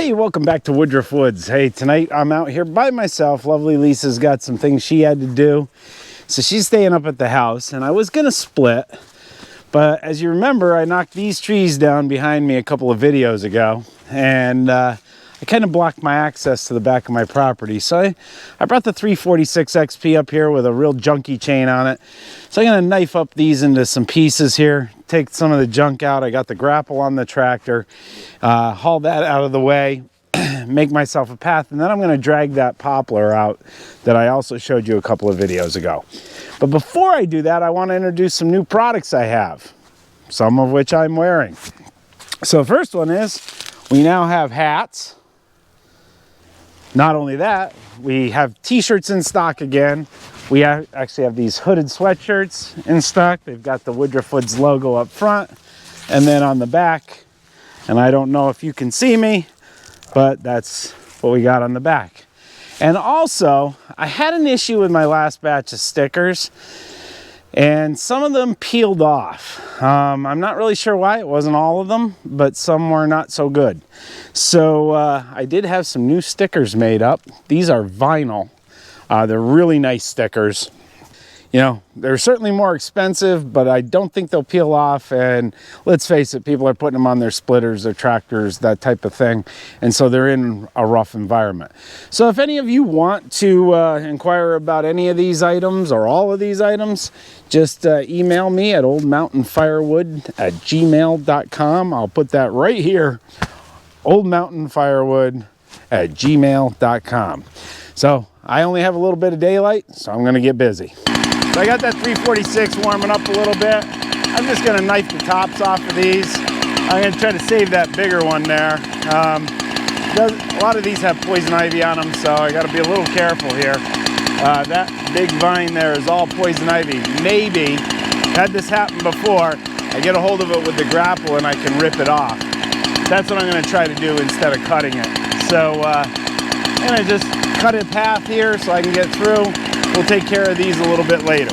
Hey, welcome back to Woodruff Woods. Hey, tonight I'm out here by myself. Lovely Lisa's got some things she had to do, so she's staying up at the house, and I was gonna split, but as you remember, I knocked these trees down behind me a couple of videos ago, and I kind of blocked my access to the back of my property. So I brought the 346 XP up here with a real junky chain on it. So I'm gonna knife up these into some pieces here, take some of the junk out. I got the Grapple on the tractor, haul that out of the way, make myself a path, and then I'm gonna drag that poplar out that I also showed you a couple of videos ago. But before I do that, I wanna introduce some new products I have, some of which I'm wearing. So first one is, we now have hats. Not only that, we have t-shirts in stock again. We actually have these hooded sweatshirts in stock. They've got the Woodruff Woods logo up front and then on the back. And I don't know if you can see me, but that's what we got on the back. And also, I had an issue with my last batch of stickers, and some of them peeled off. I'm not really sure why. It wasn't all of them, but some were not so good. So I did have some new stickers made up. These are vinyl. They're really nice stickers. You know, they're certainly more expensive, but I don't think they'll peel off. And let's face it, people are putting them on their splitters, their tractors, that type of thing. And so they're in a rough environment. So if any of you want to inquire about any of these items or all of these items, just email me at oldmountainfirewood@gmail.com. I'll put that right here, oldmountainfirewood@gmail.com. So I only have a little bit of daylight, so I'm gonna get busy. So I got that 346 warming up a little bit. I'm just gonna knife the tops off of these. I'm gonna try to save that bigger one there. A lot of these have poison ivy on them, so I gotta be a little careful here. That big vine there is all poison ivy. Maybe, had this happen before, I get a hold of it with the Grapple and I can rip it off. That's what I'm gonna try to do instead of cutting it. So I'm gonna just cut a path here so I can get through. We'll take care of these a little bit later.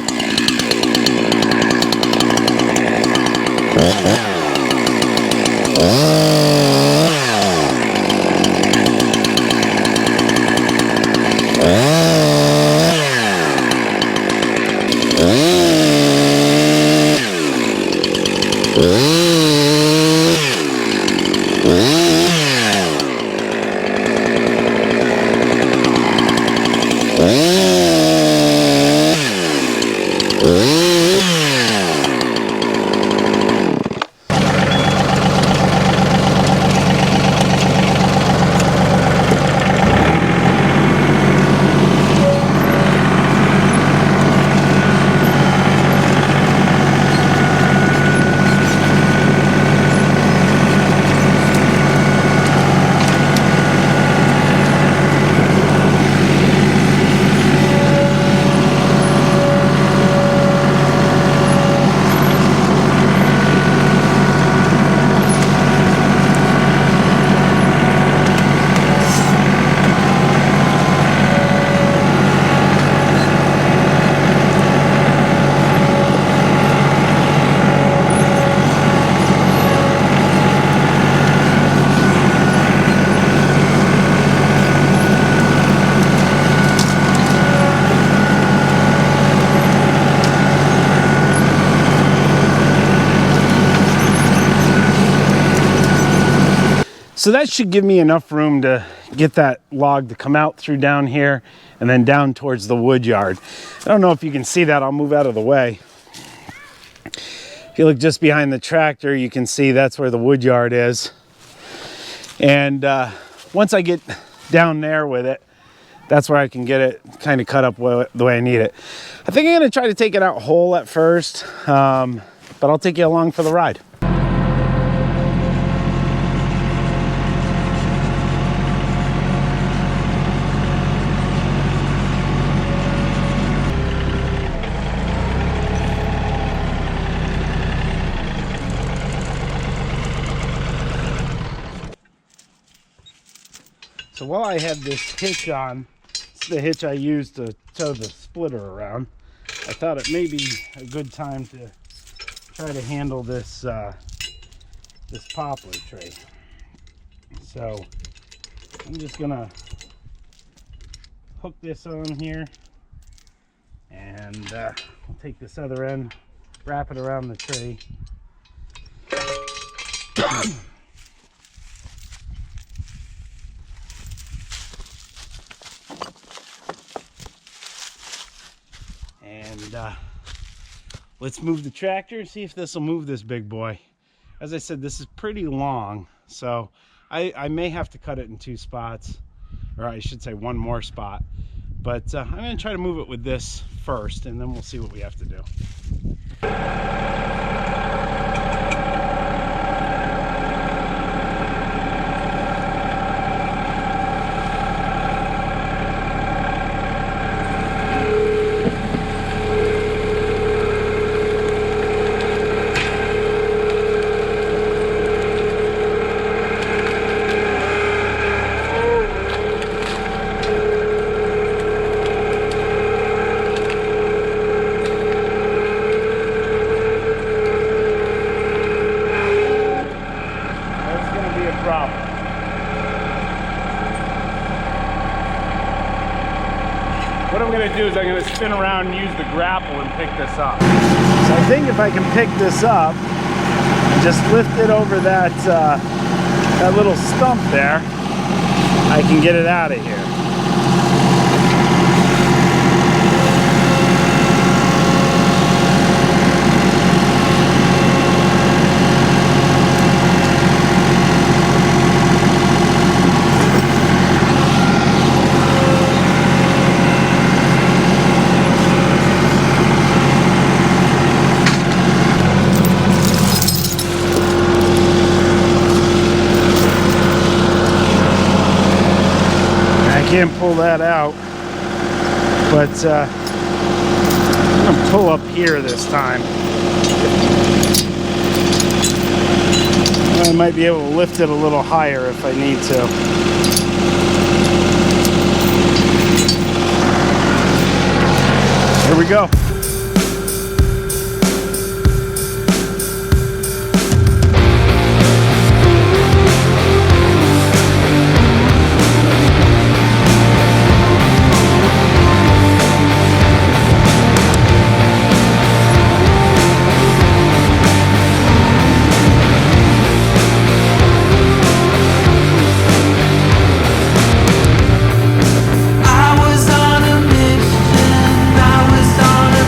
So that should give me enough room to get that log to come out through down here and then down towards the wood yard. I don't know if you can see that. I'll move out of the way. If you look just behind the tractor, you can see that's where the wood yard is. And once I get down there with it, that's where I can get it kind of cut up the way I need it. I think I'm going to try to take it out whole at first, but I'll take you along for the ride. So while I have this hitch on, it's the hitch I use to tow the splitter around, I thought it may be a good time to try to handle this this poplar tree. So I'm just gonna hook this on here, and we'll take this other end, wrap it around the tree. And let's move the tractor, see if this will move this big boy. As I said, this is pretty long, so I may have to cut it in 2 spots, or I should say 1 more spot. But I'm going to try to move it with this first, and then we'll see what we have to do. What I'm going to do is I'm going to spin around and use the grapple and pick this up. So I think if I can pick this up and just lift it over that, that little stump there, I can get it out of here. Can't pull that out, but I'm gonna pull up here this time. I might be able to lift it a little higher if I need to. Here we go. I was on a mission, I was on a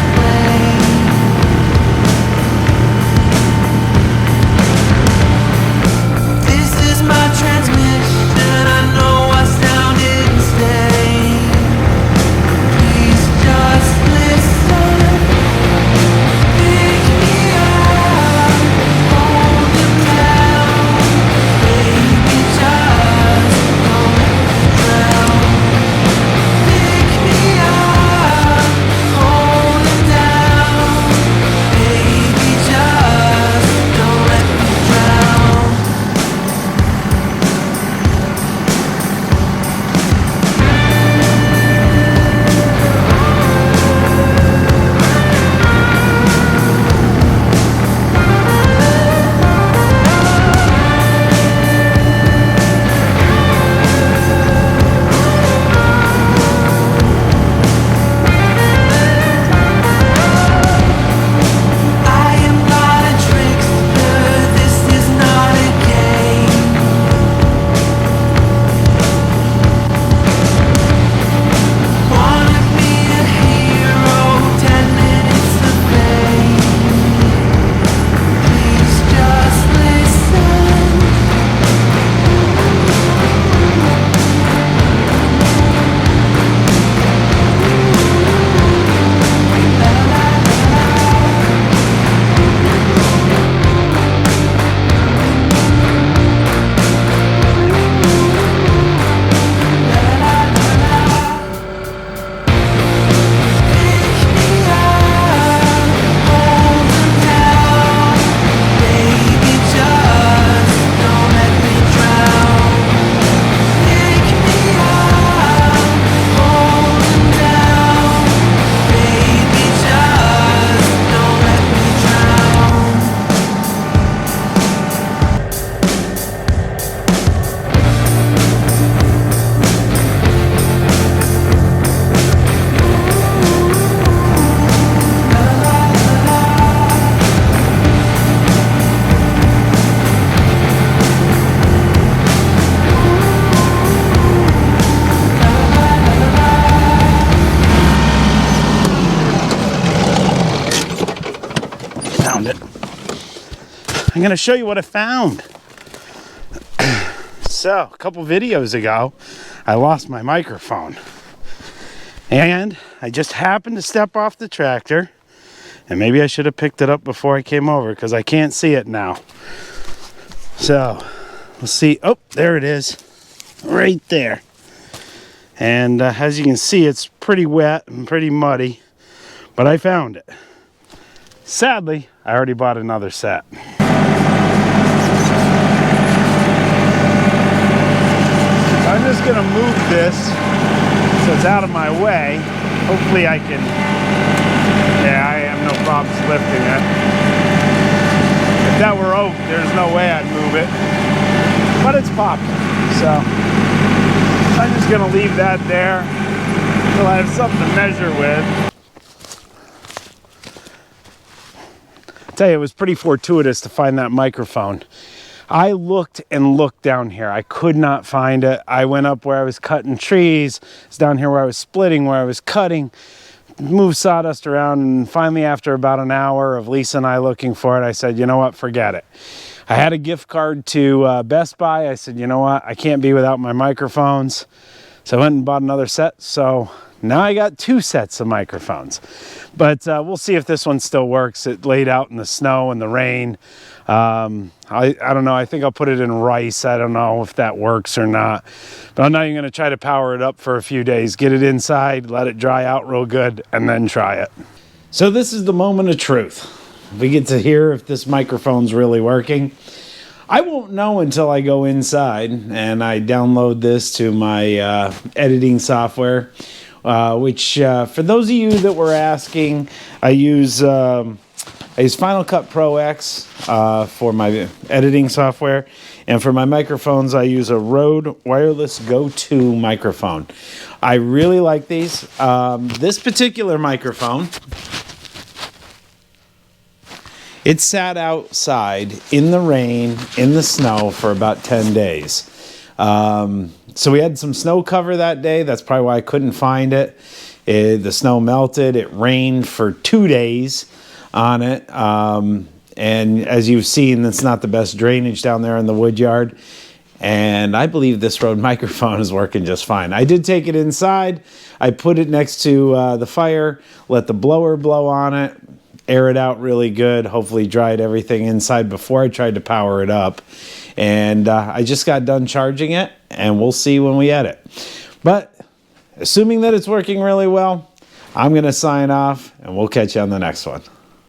I'm gonna show you what I found. So, a couple videos ago, I lost my microphone. And I just happened to step off the tractor. And maybe I should have picked it up before I came over because I can't see it now. So, let's see. Oh, there it is. Right there. And as you can see, it's pretty wet and pretty muddy. But I found it. Sadly, I already bought another set. I'm just going to move this so it's out of my way. Hopefully I can, yeah, I have no problems lifting it. If that were oak, there's no way I'd move it. But it's poplar, so I'm just going to leave that there until I have something to measure with. I tell you, it was pretty fortuitous to find that microphone. I looked and looked down here. I could not find it. I went up where I was cutting trees. It's down here where I was splitting, where I was cutting, moved sawdust around, and finally after about an hour of Lisa and I looking for it, I said, you know what, forget it. I had a gift card to Best Buy. I said, you know what, I can't be without my microphones. So I went and bought another set. So now I got 2 sets of microphones. But we'll see if this one still works. It laid out in the snow and the rain. I don't know. I think I'll put it in rice. I don't know if that works or not. But I'm not even going to try to power it up for a few days. Get it inside, let it dry out real good, and then try it. So this is the moment of truth. We get to hear if this microphone's really working. I won't know until I go inside and I download this to my editing software, which for those of you that were asking, I use Final Cut Pro X for my editing software, and for my microphones I use a Rode Wireless Go 2 microphone. I really like these. This particular microphone, it sat outside in the rain, in the snow for about 10 days. So we had some snow cover that day. That's probably why I couldn't find it. The snow melted. It rained for 2 days on it. And as you've seen, it's not the best drainage down there in the woodyard. And I believe this Rode microphone is working just fine. I did take it inside. I put it next to the fire, let the blower blow on it, air it out really good, hopefully dried everything inside before I tried to power it up. And I just got done charging it, and we'll see when we edit. But assuming that it's working really well, I'm going to sign off, and we'll catch you on the next one.